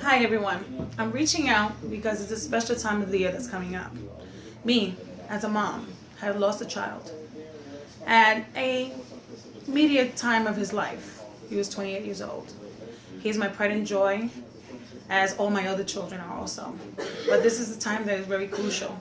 Hi everyone. I'm reaching out because it's a special time of the year that's coming up. Me, as a mom, have lost a child at a immediate time of his life. He was 28 years old. He's my pride and joy, as all my other children are also. But this is a time that is very crucial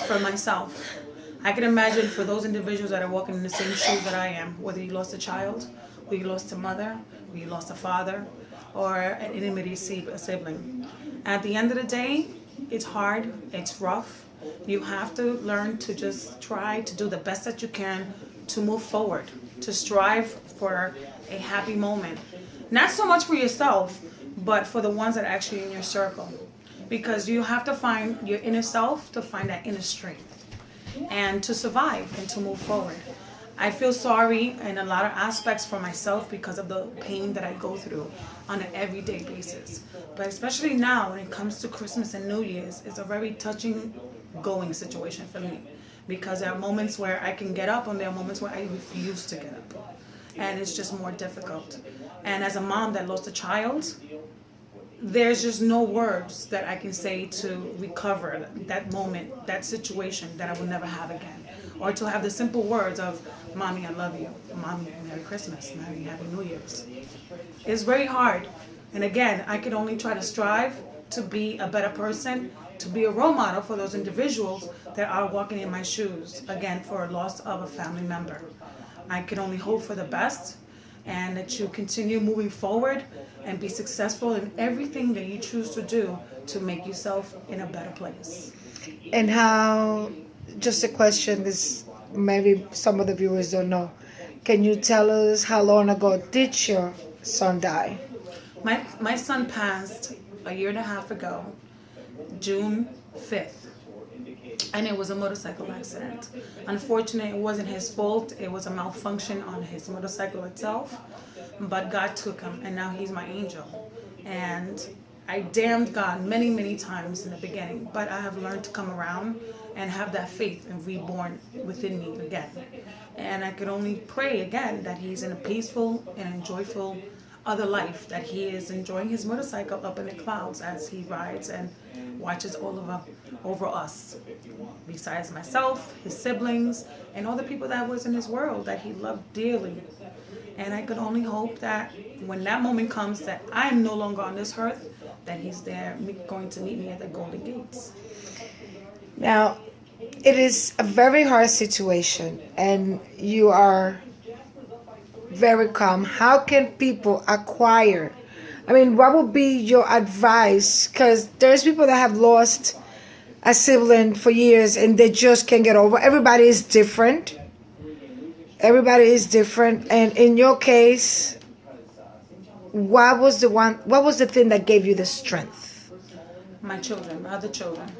for myself. I can imagine for those individuals that are walking in the same shoes that I am, whether you lost a child, or you lost a mother, or you lost a father, or an intimacy a sibling. At the end of the day, it's hard, it's rough. You have to learn to just try to do the best that you can to move forward, to strive for a happy moment. Not so much for yourself, but for the ones that are actually in your circle. Because you have to find your inner self to find that inner strength and to survive and to move forward. I feel sorry in a lot of aspects for myself because of the pain that I go through on an everyday basis. But especially now when it comes to Christmas and New Year's, it's a very touching going situation for me. Because there are moments where I can get up and there are moments where I refuse to get up. And it's just more difficult. And as a mom that lost a child, there's just no words that I can say to recover that moment, that situation that I will never have again. Or to have the simple words of, Mommy, I love you. Mommy, Merry Christmas. Mommy, Happy New Year's. It's very hard. And again, I can only try to strive to be a better person, to be a role model for those individuals that are walking in my shoes, again, for a loss of a family member. I can only hope for the best and that you continue moving forward and be successful in everything that you choose to do to make yourself in a better place. And how, just a question, this maybe some of the viewers don't know. Can you tell us how long ago did your son die? My son passed a year and a half ago, June 5th. And it was a motorcycle accident. Unfortunately, it wasn't his fault. It was a malfunction on his motorcycle itself. But God took him, and now he's my angel. And I damned God many, many times in the beginning. But I have learned to come around and have that faith and reborn within me again. And I could only pray again that he's in a peaceful and joyful other life, that he is enjoying his motorcycle up in the clouds as he rides and watches all over us, besides myself, his siblings, and all the people that was in his world that he loved dearly. And I could only hope that when that moment comes that I am no longer on this earth, that he's there going to meet me at the golden gates. Now, it is a very hard situation, and you are very calm. How can people acquire? I mean, what would be your advice? Because there's people that have lost a sibling for years and they just can't get over. Everybody is different. Everybody is different. And in your case, what was the thing that gave you the strength? My children, my other children.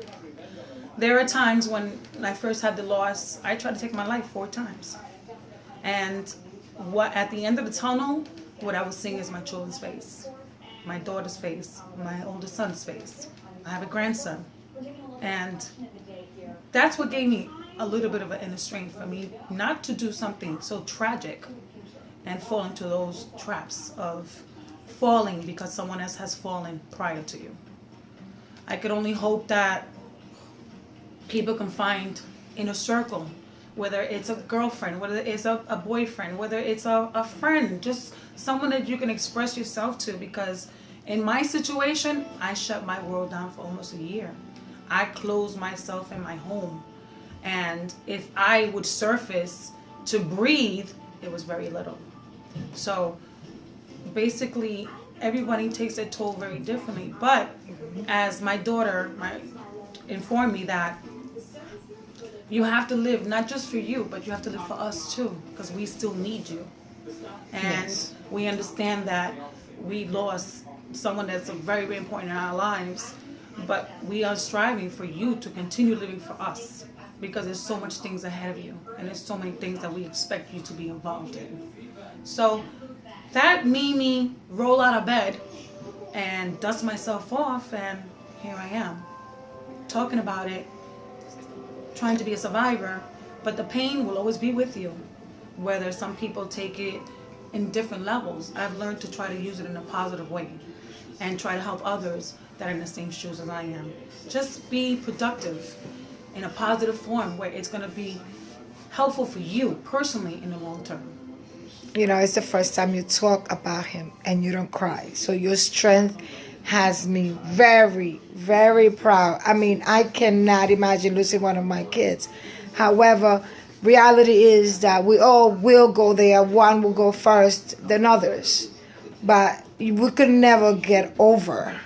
There are times when I first had the loss, I tried to take my life 4 times. And at the end of the tunnel, what I was seeing is my children's face, my daughter's face, my older son's face. I have a grandson. And that's what gave me a little bit of an inner strength for me not to do something so tragic and fall into those traps of falling because someone else has fallen prior to you. I could only hope that people can find in a circle, whether it's a girlfriend, whether it's a boyfriend, whether it's a friend, just someone that you can express yourself to. Because in my situation, I shut my world down for almost a year. I closed myself in my home. And if I would surface to breathe, it was very little. So basically, everybody takes their toll very differently. But as my daughter informed me that you have to live not just for you, but you have to live for us too, because we still need you. And Yes. we understand that we lost someone that's very, very important in our lives, but we are striving for you to continue living for us, because there's so much things ahead of you, and there's so many things that we expect you to be involved in. So that made me roll out of bed and dust myself off, and here I am, talking about it, trying to be a survivor, but the pain will always be with you. Whether some people take it in different levels, I've learned to try to use it in a positive way. and try to help others that are in the same shoes as I am. Just be productive in a positive form where it's going to be helpful for you personally in the long term. You know, it's the first time you talk about him and you don't cry. So your strength has me very, very proud. I mean, I cannot imagine losing one of my kids. However, reality is that we all will go there. One will go first than others. But we could never get over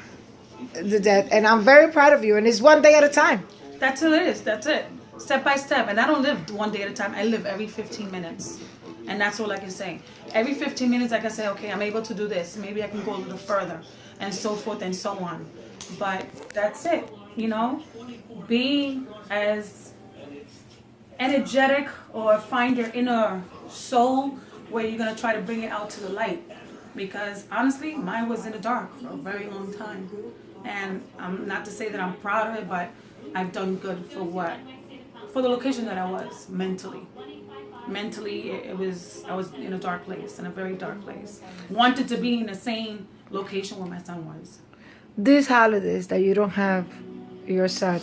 the death. And I'm very proud of you. And it's one day at a time. That's what it is. That's it. Step by step. And I don't live one day at a time. I live every 15 minutes. And that's all I can say. Every 15 minutes I can say, okay, I'm able to do this. Maybe I can go a little further. And so forth and so on. But that's it. You know? Be as energetic, or find your inner soul where you're going to try to bring it out to the light. Because honestly, mine was in the dark for a very long time. And not to say that I'm proud of it, but I've done good for the location that I was mentally. Mentally, I was in a dark place, in a very dark place. Wanted to be in the same location where my son was. These holidays that you don't have your son,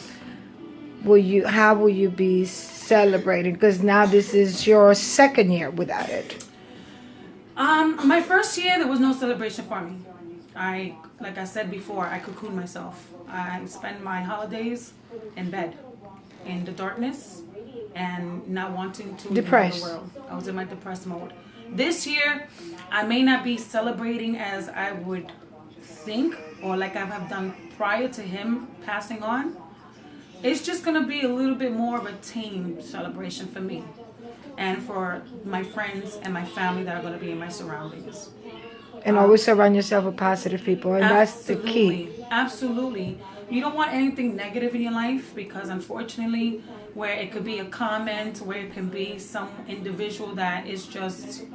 how will you be celebrating? Because now this is your second year without it. My first year, there was no celebration for me. Like I said before, I cocooned myself. I spend my holidays in bed, in the darkness, and not wanting to Depressed. the world. I was in my depressed mode. This year, I may not be celebrating as I would think, or like I have done prior to him passing on. It's just gonna be a little bit more of a tame celebration for me, and for my friends and my family that are gonna be in my surroundings. And always surround yourself with positive people, and that's the key. Absolutely. You don't want anything negative in your life, because unfortunately, where it could be a comment, where it can be some individual that is just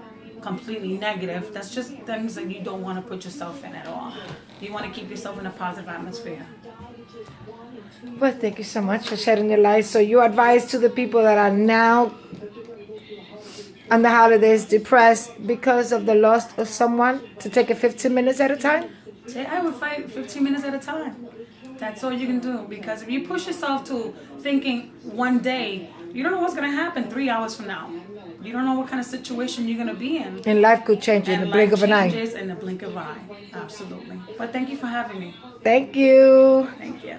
completely negative, that's just things that you don't want to put yourself in at all. You want to keep yourself in a positive atmosphere. Well, thank you so much for shedding your light. So your advice to the people that are now on the holidays depressed because of the loss of someone, to take it 15 minutes at a time? I would fight 15 minutes at a time. That's all you can do, because if you push yourself to thinking one day, you don't know what's going to happen 3 hours from now. You don't know what kind of situation you're going to be in. And life could change in the blink of an eye. Changes in the blink of an eye. Absolutely. But thank you for having me. Thank you. Thank you.